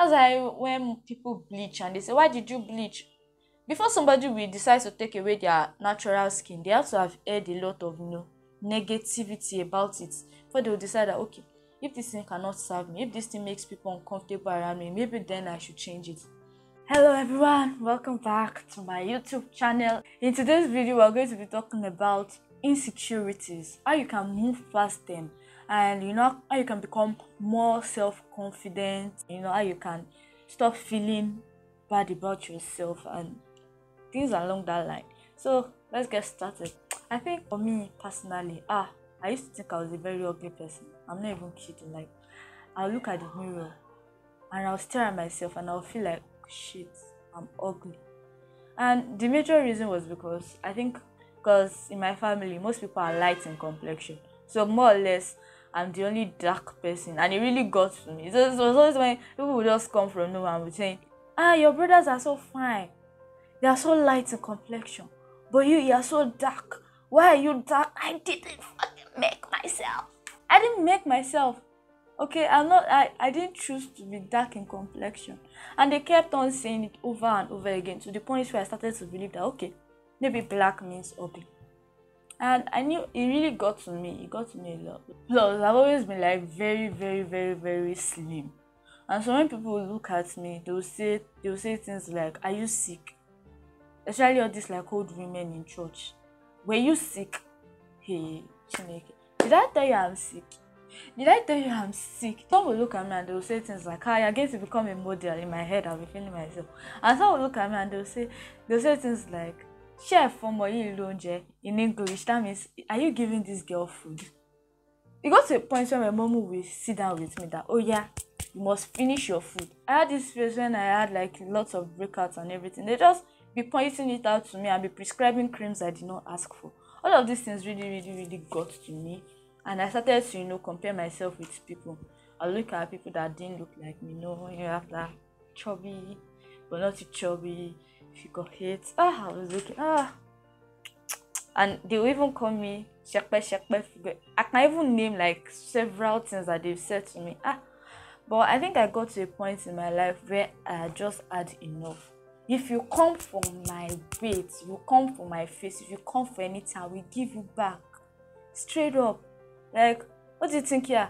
That's why when people bleach and they say, why did you bleach? Before somebody will decide to take away their natural skin, they have to have heard a lot of negativity about it before they will decide that, okay, if this thing cannot serve me, if this thing makes people uncomfortable around me, maybe then I should change it. Hello everyone, welcome back to my YouTube channel. In today's video, we're going to be talking about insecurities, how you can move past them, and how you can become more self-confident, how you can stop feeling bad about yourself and things along that line. So let's get started. I think for me personally, I used to think I was a very ugly person. I'm not even kidding. Like, I'll look at the mirror and I'll stare at myself and I'll feel like, shit, I'm ugly. And the major reason was because in my family most people are light in complexion, so more or less I'm the only dark person, and it really got to me. So it was always when people would just come from nowhere and would say, your brothers are so fine, they are so light in complexion, but you are so dark. Why are you dark? I didn't fucking make myself. I didn't make myself. Okay, I didn't choose to be dark in complexion. And they kept on saying it over and over again, to the point where I started to believe that, okay, maybe black means ugly. And I knew it really got to me. It got to me a lot. Plus, I've always been like very, very, very, very slim. And so when people look at me, they'll say things like, are you sick? Especially all these like old women in church. Were you sick? Hey, Chineke, did I tell you I'm sick? Did I tell you I'm sick? Some will look at me and they'll say things like, you're going to become a model. In my head, I'll be feeling myself. And some will look at me and they'll say things like, chef for my lonje in English. That means, are you giving this girl food? It got to a point where my mom will sit down with me that, oh yeah, you must finish your food. I had this phase when I had like lots of breakouts and everything. They just be pointing it out to me and be prescribing creams I did not ask for. All of these things really, really, really got to me. And I started to, compare myself with people. I look at people that didn't look like me. When you have that chubby, but not too chubby, figure 8. I was looking, and they will even call me shekpe figure. I can even name like several things that they've said to me. But I think I got to a point in my life where I just had enough. If you come for my weight, you come for my face, if you come for anything, I will give you back. Straight up. Like, what do you think here?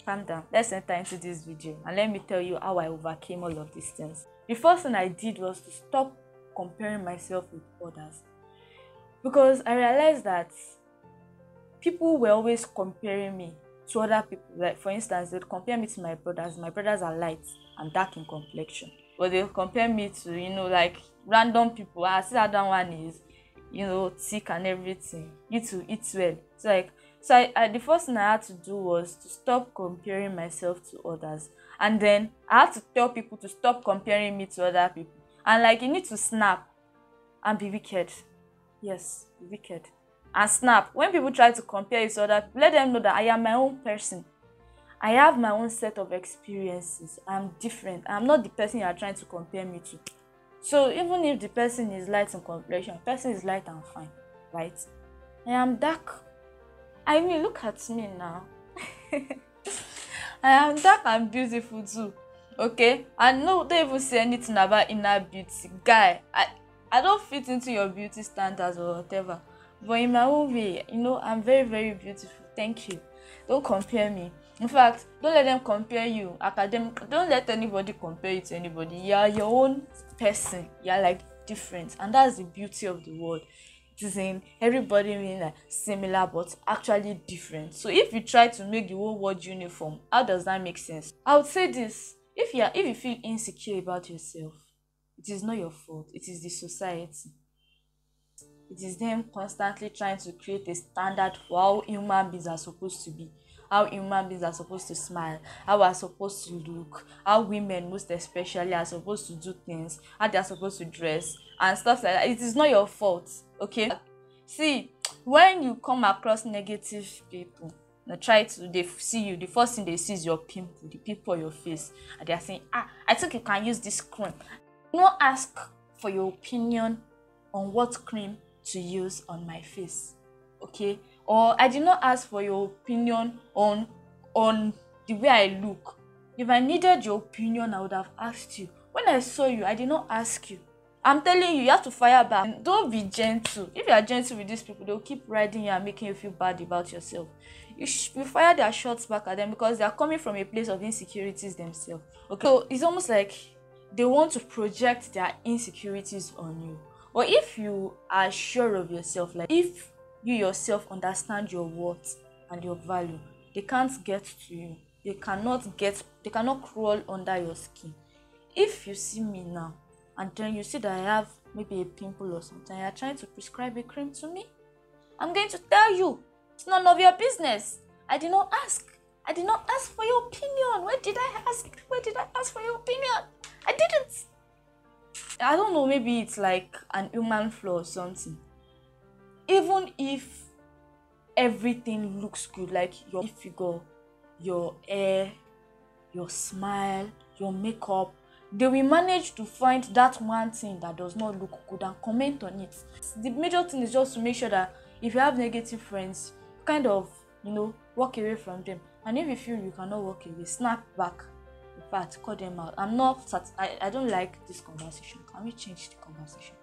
Calm down. Let's enter into this video and let me tell you how I overcame all of these things. The first thing I did was to stop comparing myself with others. Because I realized that people were always comparing me to other people. Like, for instance, they'd compare me to my brothers. My brothers are light and dark in complexion. But they'll compare me to, like random people. I see that one is, thick and everything. You too, eat well. So the first thing I had to do was to stop comparing myself to others. And then I had to tell people to stop comparing me to other people. And like, you need to snap and be wicked. Yes, be wicked. And snap. When people try to compare you to other people, let them know that I am my own person. I have my own set of experiences. I'm different. I'm not the person you are trying to compare me to. So even if the person is light in complexion, the person is light and fine, right? I am dark. I mean, look at me now. I am dark and beautiful too. Okay? And no, don't even say anything about inner beauty. Guy, I don't fit into your beauty standards or whatever. But in my own way, I'm very, very beautiful. Thank you. Don't compare me. In fact, don't let them compare you. Don't let anybody compare you to anybody. You are your own person. You are like different. And that's the beauty of the world. It is in everybody being like similar but actually different. So if you try to make the whole world uniform, how does that make sense? I would say this. If you feel insecure about yourself, it is not your fault. It is the society. It is them constantly trying to create a standard for how human beings are supposed to be, how human beings are supposed to smile, how we are supposed to look, how women most especially are supposed to do things, how they are supposed to dress and stuff like that. It is not your fault, okay? See, when you come across negative people, they see you, the first thing they see is your pimple, the pimple on your face, and they are saying, I think you can use this cream. No, ask for your opinion on what cream to use on my face, okay? Or I did not ask for your opinion on the way I look. If I needed your opinion, I would have asked you. When I saw you, I did not ask you. I'm telling you, you have to fire back. And don't be gentle. If you are gentle with these people, they'll keep riding you and making you feel bad about yourself. You fire their shots back at them because they are coming from a place of insecurities themselves. Okay, so it's almost like they want to project their insecurities on you. But if you are sure of yourself, like if you yourself understand your worth and your value, they can't get to you. They cannot crawl under your skin. If you see me now and then you see that I have maybe a pimple or something, you're trying to prescribe a cream to me, I'm going to tell you, it's none of your business. I did not ask. I did not ask for your opinion. Where did I ask? Where did I ask for your opinion? I didn't. I don't know, maybe it's like an human flaw or something. Even if everything looks good, like your figure, your hair, your smile, your makeup, they will manage to find that one thing that does not look good and comment on it. The major thing is just to make sure that if you have negative friends, kind of, walk away from them. And if you feel you cannot walk away, snap back. In fact, call them out. I don't like this conversation. Can we change the conversation?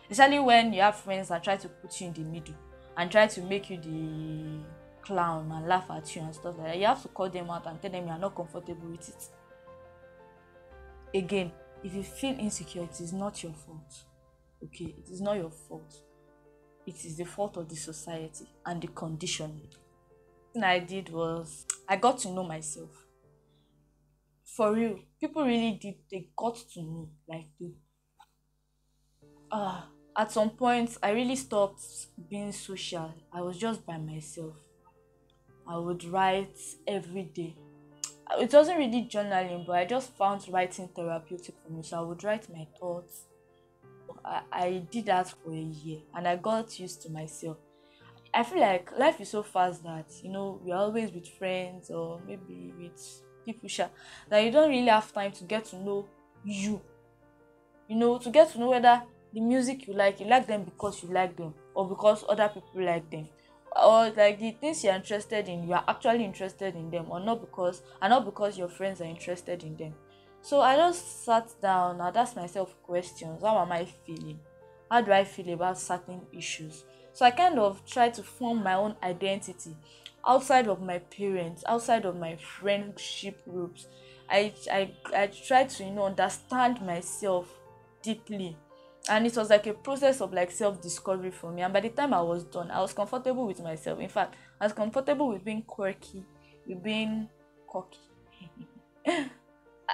Especially when you have friends that try to put you in the middle and try to make you the clown and laugh at you and stuff like that. You have to call them out and tell them you are not comfortable with it. Again, if you feel insecure, it is not your fault. Okay, it is not your fault. It is the fault of the society and the conditioning. The thing I did was I got to know myself. For real, people really did. They got to know. Like at some point, I really stopped being social. I was just by myself. I would write every day. It wasn't really journaling, but I just found writing therapeutic for me. So I would write my thoughts. I did that for a year and I got used to myself. I feel like life is so fast that, we're always with friends or maybe with people that you don't really have time to get to know you. To get to know whether the music you like them because you like them or because other people like them. Or like the things you're interested in, you are actually interested in them, or not because your friends are interested in them. So I just sat down and asked myself questions. How am I feeling? How do I feel about certain issues? So I kind of tried to form my own identity outside of my parents, outside of my friendship groups. I tried to understand myself deeply. And it was like a process of like self-discovery for me. And by the time I was done, I was comfortable with myself. In fact, I was comfortable with being quirky, with being cocky,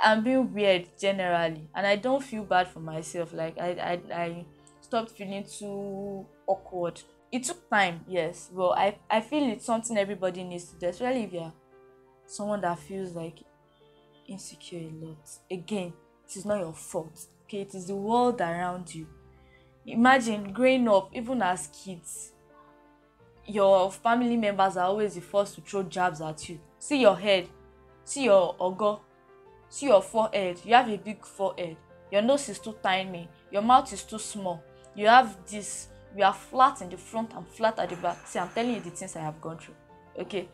and being weird generally. And I don't feel bad for myself. Like I stopped feeling too awkward. It took time, yes. But I feel it's something everybody needs to do, especially if you're someone that feels like insecure a lot. Again, it is not your fault. Okay, it is the world around you. Imagine growing up, even as kids, your family members are always the first to throw jabs at you. See your head, see your ogo, see your forehead. You have a big forehead. Your nose is too tiny. Your mouth is too small. You have this. You are flat in the front and flat at the back. See, I'm telling you the things I have gone through. Okay,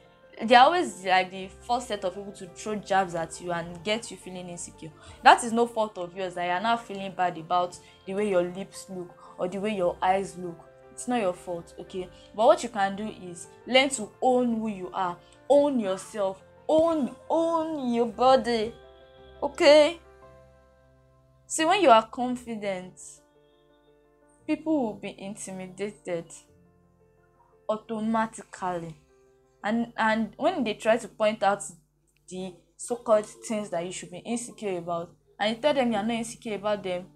they're always like the first set of people to throw jabs at you and get you feeling insecure. That is no fault of yours that you're now feeling bad about the way your lips look or the way your eyes look. It's not your fault, okay? But what you can do is learn to own who you are, own yourself, own your body, okay? See, when you are confident, people will be intimidated automatically. And when they try to point out the so-called things that you should be insecure about, and you tell them you're not insecure about them,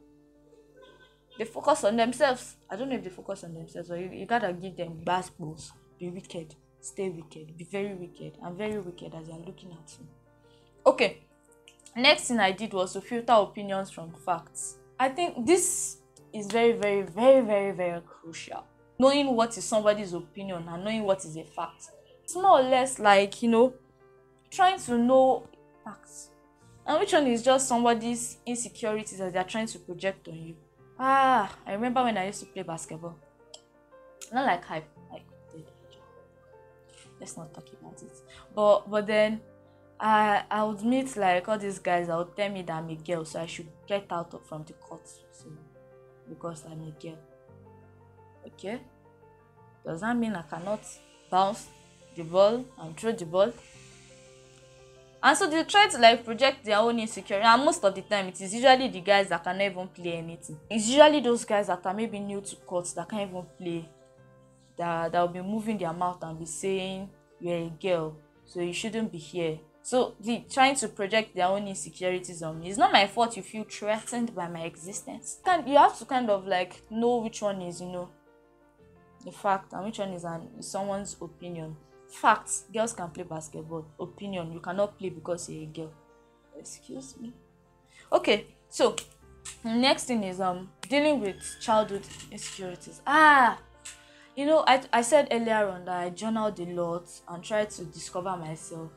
they focus on themselves. I don't know if they focus on themselves, or you gotta give them basketballs. Be wicked, stay wicked, be very wicked. I'm very wicked as you're looking at me. Okay, next thing I did was to filter opinions from facts. I think this is very, very, very, very, very crucial. Knowing what is somebody's opinion and knowing what is a fact. It's more or less like, trying to know facts. And which one is just somebody's insecurities that they're trying to project on you. I remember when I used to play basketball. Not like let's not talk about it. But then I would meet like all these guys that would tell me that I'm a girl, so I should get out of from the court. So because I'm a girl. Okay? Does that mean I cannot bounce the ball and throw the ball? And so they try to like project their own insecurity, and most of the time it is usually the guys that cannot even play anything. It's usually those guys that are maybe new to court that can't even play, that will be moving their mouth and be saying you're a girl, so you shouldn't be here. So the trying to project their own insecurities on me. It's not my fault you feel threatened by my existence. You have to kind of like know which one is, the fact and which one is someone's opinion. Facts, girls can play basketball. Opinion, you cannot play because you're a girl. Excuse me. Okay, so next thing is dealing with childhood insecurities. I said earlier on that I journaled a lot and tried to discover myself.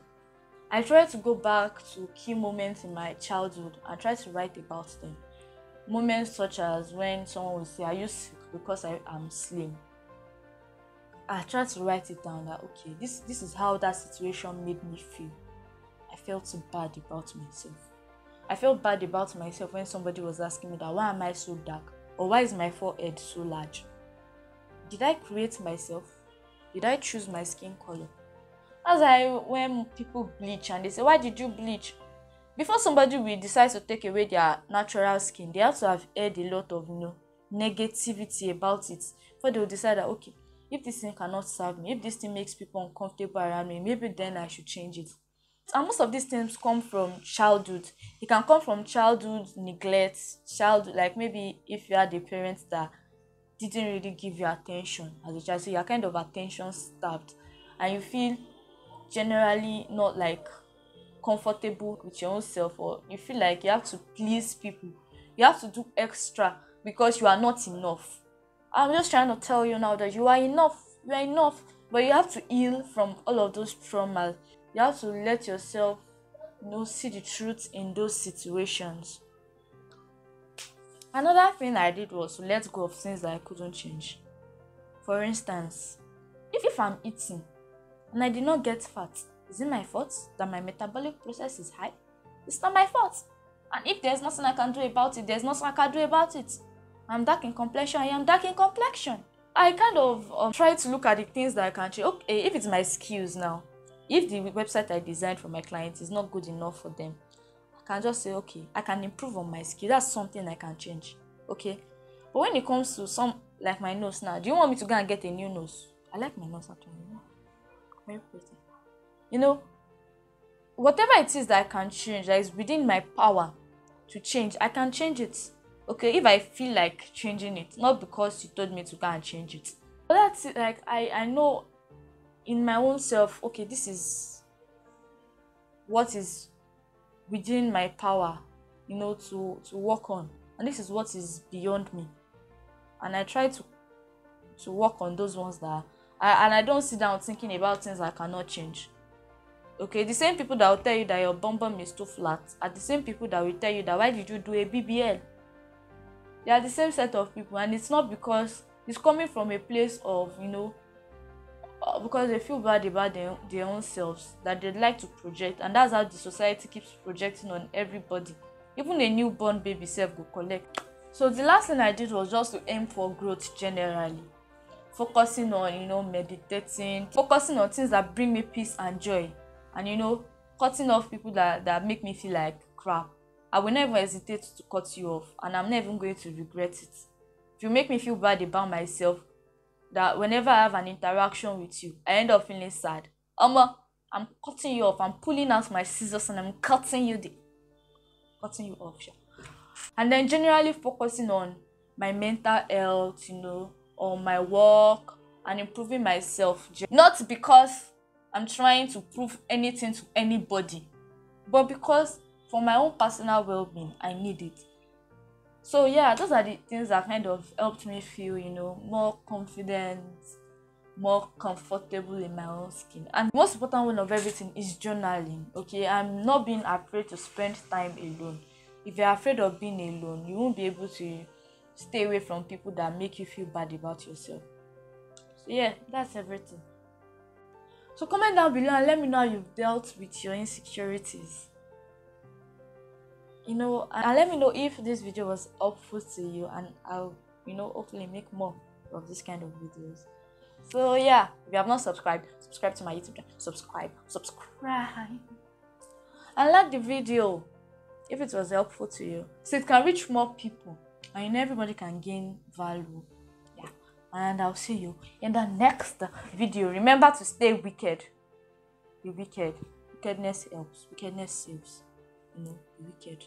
I tried to go back to key moments in my childhood and try to write about them. Moments such as when someone will say, "Are you sick?" because I am slim. I tried to write it down that okay, this is how that situation made me feel. I felt so bad about myself. I felt bad about myself when somebody was asking me that why am I so dark, or why is my forehead so large? Did I create myself? Did I choose my skin color? As when people bleach and they say, "Why did you bleach?" Before somebody will decide to take away their natural skin, they have to have heard a lot of negativity about it before they will decide that okay, if this thing cannot serve me, if this thing makes people uncomfortable around me, maybe then I should change it. And most of these things come from childhood. It can come from childhood neglect, like maybe if you had a parent that didn't really give you attention as a child, so you're kind of attention starved and you feel generally not like comfortable with your own self, or you feel like you have to please people, you have to do extra because you are not enough. I'm just trying to tell you now that you are enough. You are enough, but you have to heal from all of those traumas. You have to let yourself see the truth in those situations. Another thing I did was to let go of things that I couldn't change. For instance, if I'm eating and I did not get fat, is it my fault that my metabolic process is high? It's not my fault. And if there's nothing I can do about it, there's nothing I can do about it. I'm dark in complexion, I am dark in complexion. I kind of try to look at the things that I can change. Okay, if it's my skills now, if the website I designed for my clients is not good enough for them, I can just say, okay, I can improve on my skill. That's something I can change. Okay. But when it comes to some, like my nose now, do you want me to go and get a new nose? I like my nose actually. Very pretty. Whatever it is that I can change, that is within my power to change, I can change it. Okay, if I feel like changing it, not because you told me to go and change it. But that's it. Like I know in my own self, okay, this is what is within my power, to work on, and this is what is beyond me. And I try to work on those ones that I don't sit down thinking about things I cannot change. Okay, the same people that will tell you that your bum is too flat are the same people that will tell you that why did you do a BBL? They are the same set of people, and it's not because it's coming from a place of because they feel bad about their own selves that they'd like to project, and that's how the society keeps projecting on everybody. Even a newborn baby self will collect. So the last thing I did was just to aim for growth generally, focusing on meditating, focusing on things that bring me peace and joy, and cutting off people that make me feel like crap. I will never hesitate to cut you off, and I'm not even going to regret it. If you make me feel bad about myself, that whenever I have an interaction with you, I end up feeling sad, I'm cutting you off. I'm pulling out my scissors and I'm cutting you off. Yeah. And then generally focusing on my mental health, on my work and improving myself. Not because I'm trying to prove anything to anybody, but because for my own personal well-being, I need it. So yeah, those are the things that kind of helped me feel, more confident, more comfortable in my own skin. And the most important one of everything is journaling. Okay, I'm not being afraid to spend time alone. If you're afraid of being alone, you won't be able to stay away from people that make you feel bad about yourself. So yeah, that's everything. So comment down below and let me know how you've dealt with your insecurities. And let me know if this video was helpful to you, and I'll hopefully make more of this kind of videos. So yeah, if you have not subscribed, subscribe to my YouTube channel. Subscribe and like the video if it was helpful to you, so it can reach more people and everybody can gain value. Yeah, and I'll see you in the next video. Remember to stay wicked. Be wicked. Wickedness helps. Wickedness saves. Be wicked.